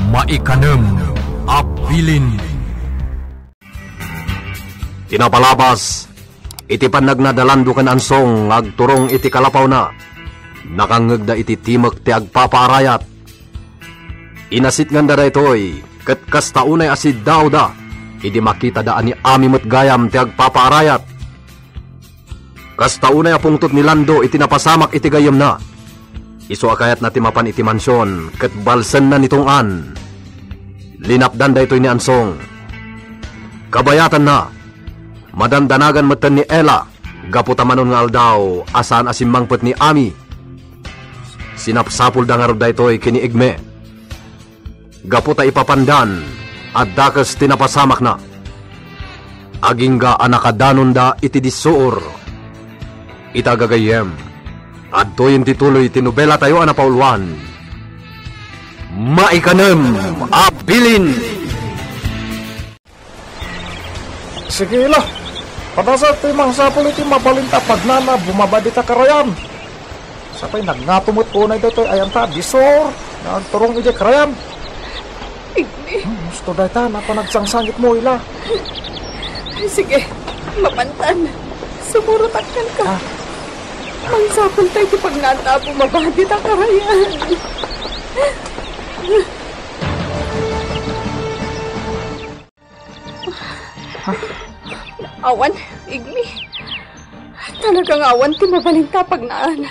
Maikanem Abilin. Tinapalabas, iti panagnadalando kan ansong agturong iti kalapaw na, nakangagda iti timek ti agpapaarayat. Inasit nga da ito'y, ket kastaunay asid daw da, idi makita daan ni amimot gayam ti agpapaarayat. Kastaunay apungtot ni Lando iti napasamak iti gayam na, iso akayat na timapan iti mansyon, ket balsen na nitong an. Linapdan da ito'y ni ansong. Kabayatan na, madandanagan matan ni Ella, gaputamanon nga aldaw, asaan asimmangpet ni Ami. Sinapsapul da nga da ito'y kini Igme. Gaputa ipapandan, at dakas tinapasamak na. Agingga anakadanon da iti disuor. Itagagayem, at to'y tituloy tinubela tayo anapauluan. Maikanem Abilin. Sige lah, padasa timang sapul iti mabalinta pagnana bumabadi ta karayan. Sapay nagngatumot ko na ito ayan ta disor, nagturong iti karayan. Gusto dahi ta, napanagsang-sangit mo ila. Sige, mapantan. Sumurutakkan ka. Ang sapul tayo iti pagnana bumabadi ta karayan. Awan, Igmi. Talagang awan ti mabalinta pagnaan.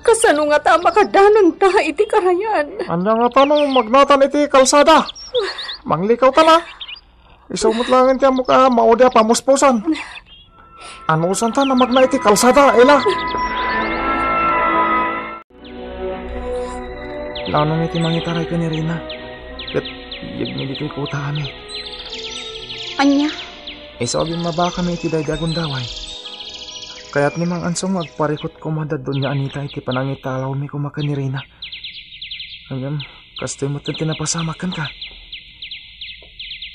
Kasano nga ta makadanon ta iti karayan. Anya nga tanong magnatan iti kalsada. Manglikaw ta na. Isumot lang iti mukha maudya pamuspusan. Ano usan ta na magna iti kalsada, Ella? Lanong iti mangitaray ka ni Rina. Kat yagmi dito'y kutaan eh. Anya? Isagin mabaka na iti daydagon daway. Kaya't ni mang ansong agparikot kumadad doon niya anita iti panangitalaw mi kumaka ni Rina. Hanggang kastoy mo tinapasamakan ka.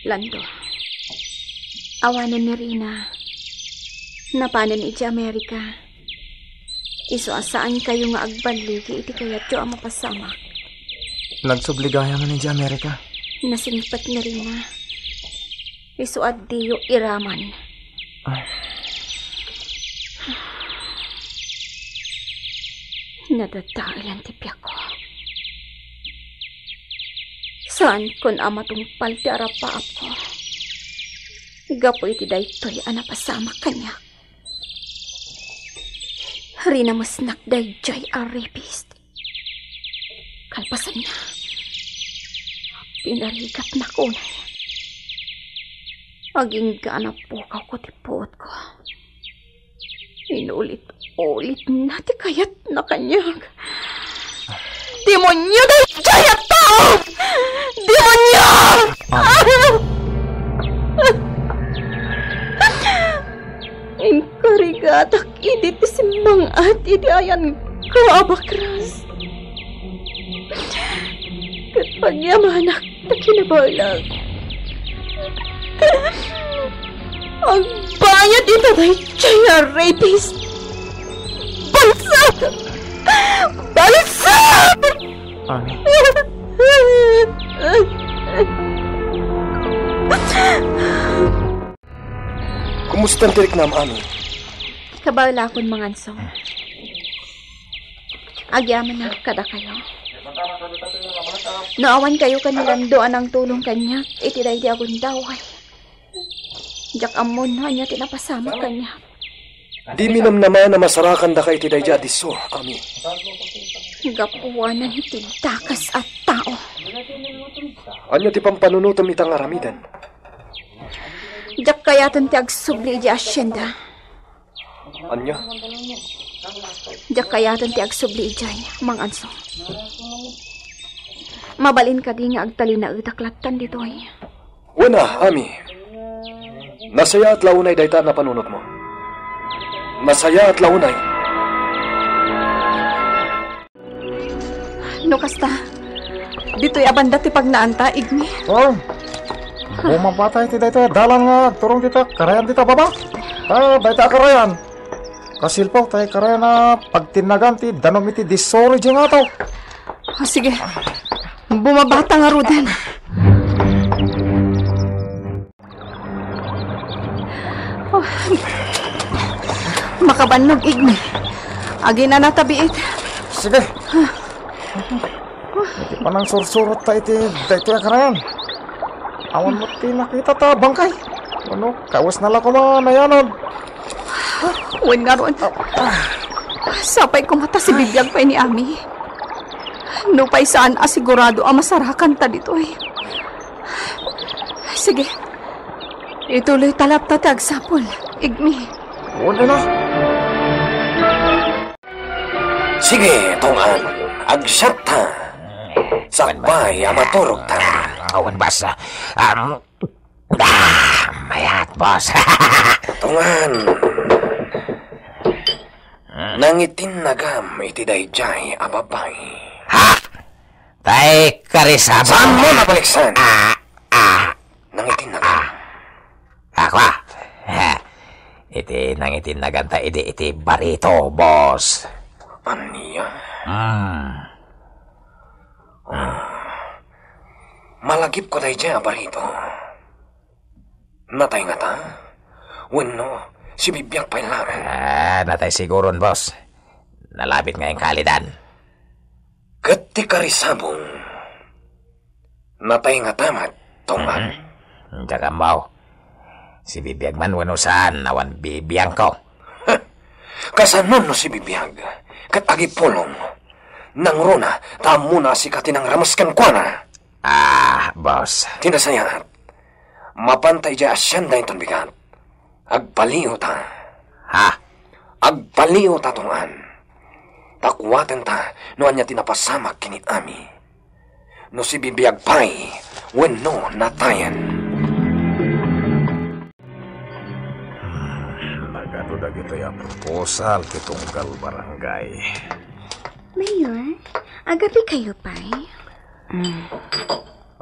Lando, awanan ni Rina. Napanan iti Amerika. Iso asaan kayo nga agbanligi iti kayat yo ang mapasamak. Nagsubligaya man iti Amerika. Nasingpat ni Rina. Iso addiyo iraman. Ay. Nadadailan ti piyak ko. Saan kon amatungpal ti arapaap ko? Gapo iti daytoy anapasamak kanya. Rina masnak dayjay a rapist. Kalpasan niya. Pinarigat na kunay. Aging ganap pukaw ko ti puot ko. Inulit-ulit na ti kayat na kanyag. Demonyo dayjay at tao! Demonyo! Inkarigatak idi ti simbang at idi ayan kabakras. Kat pagyamanak na kinabalag. Ang bayad ito dahil a rapist. Balsad! Balsad! Ani. Kumusta ang tirik na Ami? Kabawala akong mangansong. Agyaman na kada kayo. Naawan kayo kanilandoan ang tulong kanya. Itiday di akong daway. Jak amon na niya tinapasama kanya. Di minam naman na masarakan da kay tiday di adiso, Ami. Gapuanan iti dakas at tao. Anya ti pampanunutom itang aramidan? Jak kayatan ti agsubli di asyenda. Anya? Jak kayatan ti agsubli ijay, mang anso. Mabalin ka di nga agtali na itaklatan ditoy. Wala, Ami. Nasaya at launay dayta na panunot mo. Nasaya at launay. No kasta, dito'y abanda ti pagnaanta, Igmi. Oh, bumapatay ti dayto. Dalan nga, turong kita. Karayan kita baba. Dayta karayan. Kasilpaw tayo karayan na pagtinagan ti danom iti disori di nga to. Sige, bumabata nga rudan. Oh, makabannog igni. Agi na natabiit. Sige. Iti pa nang sursurot ta iti dayto ya karayan. Awan mo ti nakita ta bangkay. Ano, kawas na lang ko nayanod. Uwan nga ron. Sapay ko mata si bibiyag pa ni Ami. Nupay saan asigurado ang masarakan ta dito eh. Sige. Ituloy talap ta tagsapol. Igmi. Wala na. Sige, tungan. Agsyat ta. Sakbay, amaturog ta. Awan basa. Mayat, boss. Tungan. Nangitin nagam iti dayjay ababay. Ha? Tay karisabang. Saan mo nabaliksan? Nangitin nagam. Ako iti nangitin naganta iti barito, boss. Aniya? Malagip ko dayjay abarito. Natay nga ta? Wano, si bibiyag pa lang. Natay siguron, boss. Nalapit ngayong kalidan. Kati karisabong. Natay nga tamat, tungan. Diyaga mau. Si bibiyag man wano saan nawan bibiyang ko. Kasanon no si bibiyag. Kat agi pulong. Nang runa, tamo na si katinang ramaskan kwa na. Boss. Tinasayat. Mapantay dya asyan da itong bigat. Agpaliw ta. Ha? Agpaliw ta tungan. Takwatan ta no anya tinapasamak kinit Ami. No si bibiyag pay, wano natayan. Nagadudag ito yung proposal kitunggal barangay. Mayor, agabi kayo pay?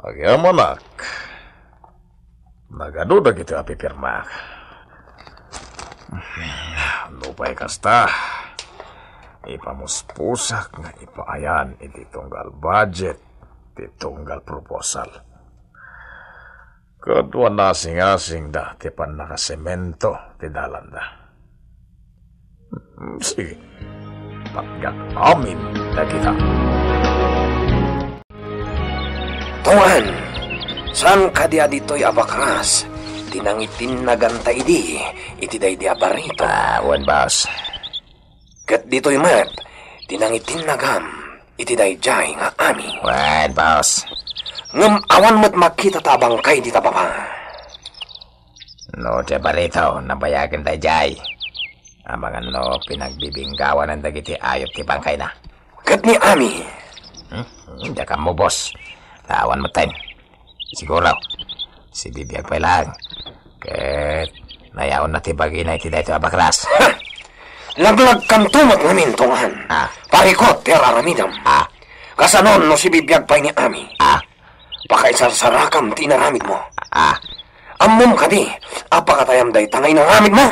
Agyamonak. Nagadudag ito yung pipirma. Lupay kasta. Ipamuspusak nga ipaayan iti tunggal budget, iti tunggal proposal. Kadwa nasing-asing da, ti pan nakasemento, ti dalanda. Sige, patgat amin da kita. Tungan, saan ka dia dito'y abakras? Tinangitin na ganta idi, iti day di abarito. Wan boss. Kat dito'y mat, tinangitin na gam, iti day jay nga Ami. Wan boss. Ngam awan mo't makita tabang kay di tababa. No, te barito, nabayagan tayo jay. Amangan no, pinagbibinggawan ng dagiti ayot ti bangkay na. Kat ni Ami. Hindi ka mo, boss. Tawan mo tayo. Siguro, si bibiyag pa lang. Kat, nayaon na ti bagi na iti dito abakras. Laglag kam tumat namin tungan. Parikot, tiraramidam. Kasanon no si bibiyag pa ni Ami. Pakaisasarakam tinaramid mo. Amom ka di, apakatayam day tangay na ramid mo.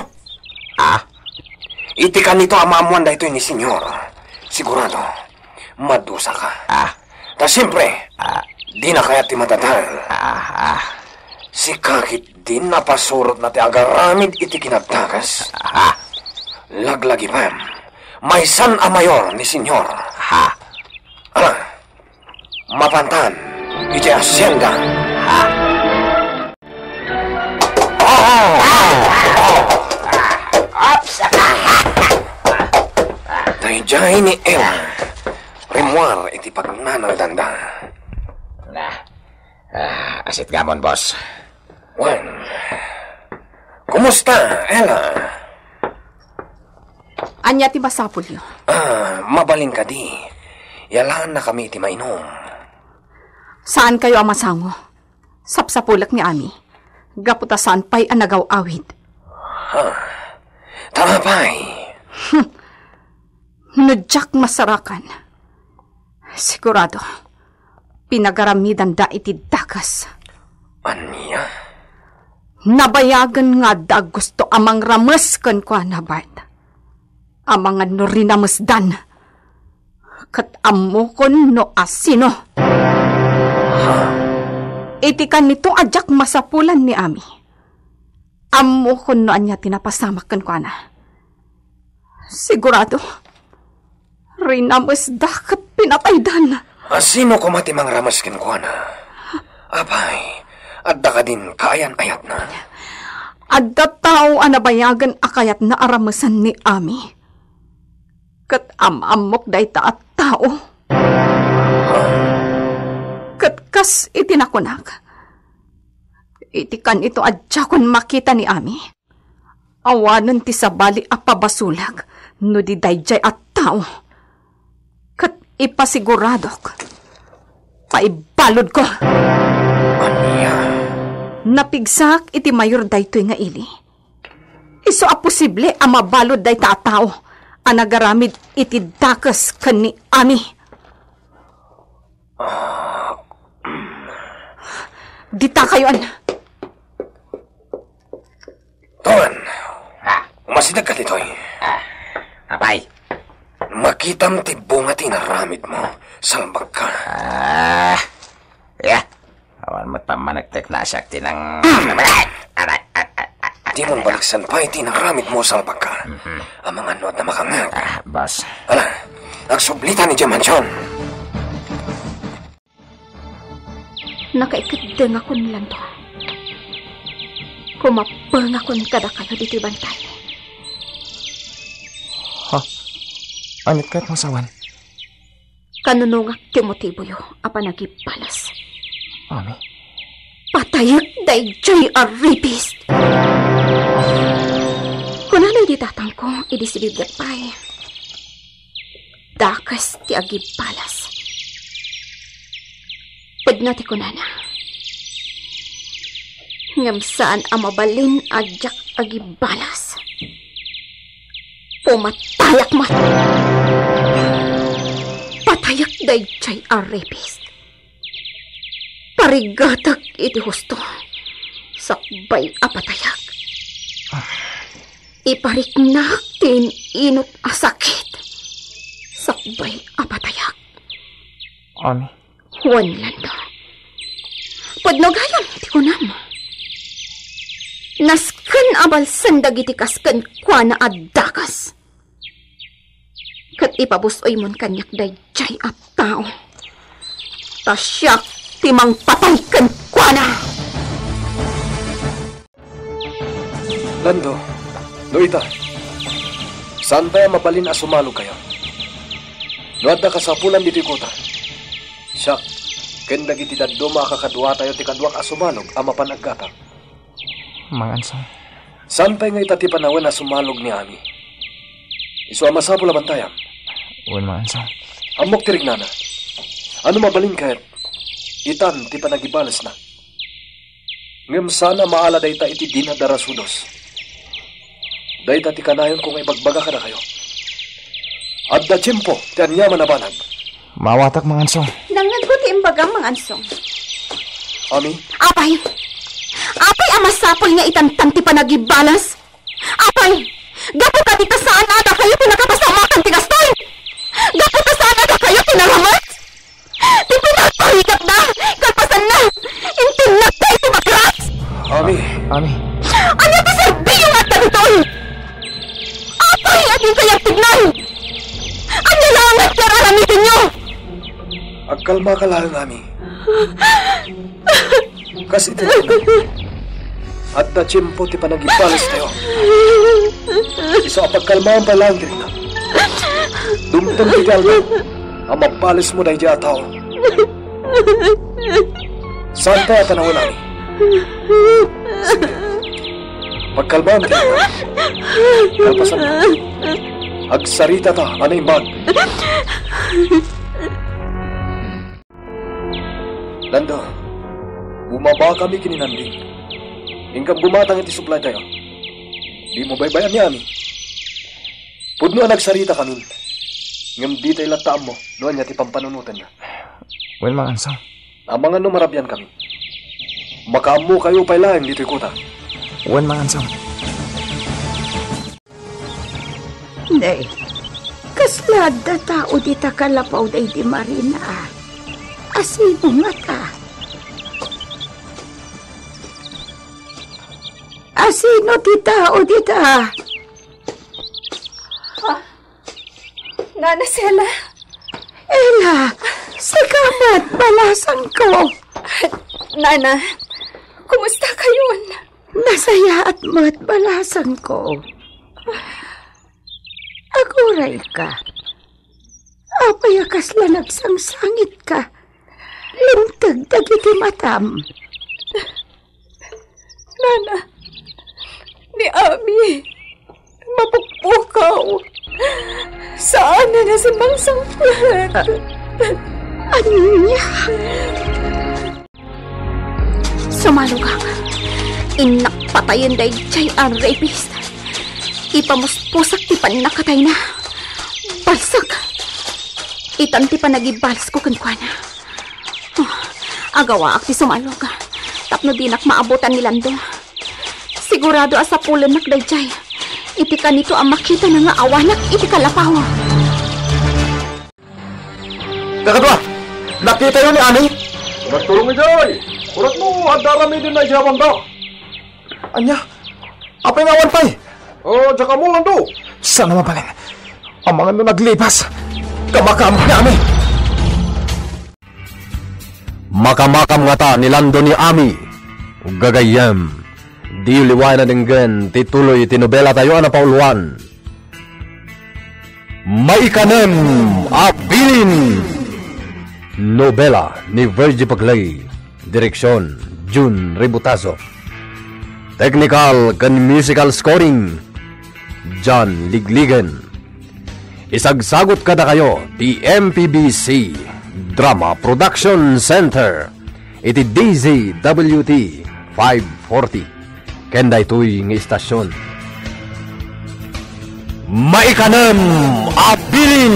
Iti ka nito amamuan da ito ni senyor. Sigurado, madusa ka. Ta siyempre, di na kaya ti matadal. Si kakit din napasurot na ti agaramid iti kinagtagas. Laglagi pam, may san a mayor ni senyor. Mapantan, iti asyenda. Dayjay ni Ella. Remuar iti pagnanal danda. Asit gamon, boss. Wan. Kumusta, Ella? Anya ti basapul yo. Mabalin ka di. Yalaan na kami iti mainom. Saan kayo ang masango? Sapsapulak ni Ami. Gaputa saan pa'y anagaw awid. Tama pa'y. Nudyak masarakan. Sigurado, pinagaramidan da iti dagas. Aniya? Nabayagan nga da gusto amang ramas kan kwa nabat. Amangan no rinamasdan. Kat amo kon no asino. Iti kan nito ajak masapulan ni Ami. Amo ko noan niya tinapasamak kan ko na. Sigurado, rinamas dakat pinataydan. Sino ko mati mang ramas kin ko na? Abay, adda ka din kaayan-ayat na. Adda tao anabayagan akayat na aramasan ni Ami. Kat amok day ta at tao. Kat kas itinakunak. Itikan ito adya kon makita ni Ami. Awanan ti sabali a pabasulag no di dayjay at tao. Kat ipasiguradok. Paibalod ko. Aniya? Napigsak iti mayor daytoy nga ili. Iso a posible a mabalod day ta tao a nagaramid iti dakas ken ni Ami. Dita kayo an. Tuan, umasidag ka ditoy. Abay. Makitam ti bunga tinaramid mo. Salbag ka. Yeah. Awan mo't pamanagtek na sakti ng... Di mong baliksan pa itinaramid mo salbag ka. Ang mga nuot na makangag. Boss. Ala, nagsublitan ni Diamantyon. Nakaikadeng ako nilang to. Kumapang akong kada kayo dito bantay. Ha? Anit kahit masawan? Kanunungak ti motibo yo, apa nagipalas. Ami? Patayak day jay a rapist. Kunanay di tatang ko, idisibibyak pa'y. Dakas ti agipalas. Pagna ti kunana. Ngam saan amabalin ajak agibalas. Pumatayak mo. Patayak day jay a rapist. Parigatag iti husto. Sakbay apatayak. Ipariknak tin inot asakit. Sakbay apatayak. Ami? Juan Lando. Padnogayam ti kunam. Nasken abalsan dagiti kasken kuana addakas. Kat ipabusoy mon kanyak dayjay at tao. Tasyak timang patay ken kuana. Lando, Loita, saan tayo mabalin a sumalo kayo? Nuadda ka sa pulan dito kota. Siya, ken dagiti daddo makakadwa tayo ti kadwak a sumalog a mapanaggatag. Mangansong. Saan tayo nga itati panawan na sumalog ni Ami? Iso amasabo laban tayam. Uwan mangansong. Amok tirig nana. Ano mabalin kahit itan ti panagibalas na. Ngem sana maala dayta iti dinadarasudos. Dayta ti kanayon kung ibagbaga ka na kayo. Adda tiyempo ti anyaman na banag. Mawatak mangansong. Nangagbuti imbagang mangansong. Ami? Apay! Apay amasapol nga itantanti pa nagibalas! Apay! Gapo ka dita saan ada kayo pinakapasamakan ti gastoy! Gapo ka saan ada kayo pinaramat! Ti pinagpahigat na! Kalpasan na! Intinag tayo tumakras! Ami? Ami? Ano ti serbiyo nga tanitoy? Apay ating kayang tignan! Ano lang at kararamitin nyo? Agkalma ka lang, Ami. Kasi ito at na tiyempo ti panagibalas tayo. Iso apagkalmaan pa lang din na. Dumtong ti kalma, ang mabalis mo dahi diya tao. Saan tayo tanawan, Ami? Sige. Pagkalmaan din na. Kalpasan na. Agsarita ta, anay mag. Lando, bumaba kami kininanding. Hinggang bumatang iti suplay tayo. Di mo baybayan ni Ami. Pudno nagsarita kami. Ngam di tayo lataan mo, noon niya ti pampanunutan niya. Uwan mangansong. Ang mga numarabyan kami. Makaamo kayo pa lang dito'y kuta. Uwan mangansong. Nay, kaslada tao di ta kalapaw day di Marina. Asino nga ta. Sino ti tao dita? Nana Sela, Ela, si kamat balasan ko. Nana, kumusta kayon? Nasaya at mat balasan ko. Aguray ka. Apayakas la nagsangsangit ka. Limtag dagiti matam. Nana, ni Ami, mapukpukaw. Saan na nasimbang sangpet? Anya? Sumalugang. Inak patayin day jay ang rapist. Ipamuspusak ti panakatay na. Balsak. Itan ti panagibalas ko kankwana. Agawa ak ti sumaluga. Tapno dinak maabutan ni Lando. Sigurado asapulan nak day jay. Iti ka nito ang makita na nga awanak iti kalapaw. Kakadwa, nakita yun ni Ani? Nagtulong ni Joy. Urat mo, ang darami din na siya Lando. Anya, apay nga wanpay? Tsaka mo Lando. Sana mabalin. Ang mga naglipas. Kamakam ni Ami. Makamakam nga ta ni Lando ni Ami. Gagayam. Di liwanan dinggan tituloy tinobela tayo na pauluan. Maikanem Abilin. Nobela ni Virgie Paglay. Direksyon June Ributazo. Technical kan musical scoring John Ligligan. Isagsagot kada kayo ti MPBC Drama Production Center. Iti DZWT 540. Kenda ito'y ng istasyon. Maikanem Abilin.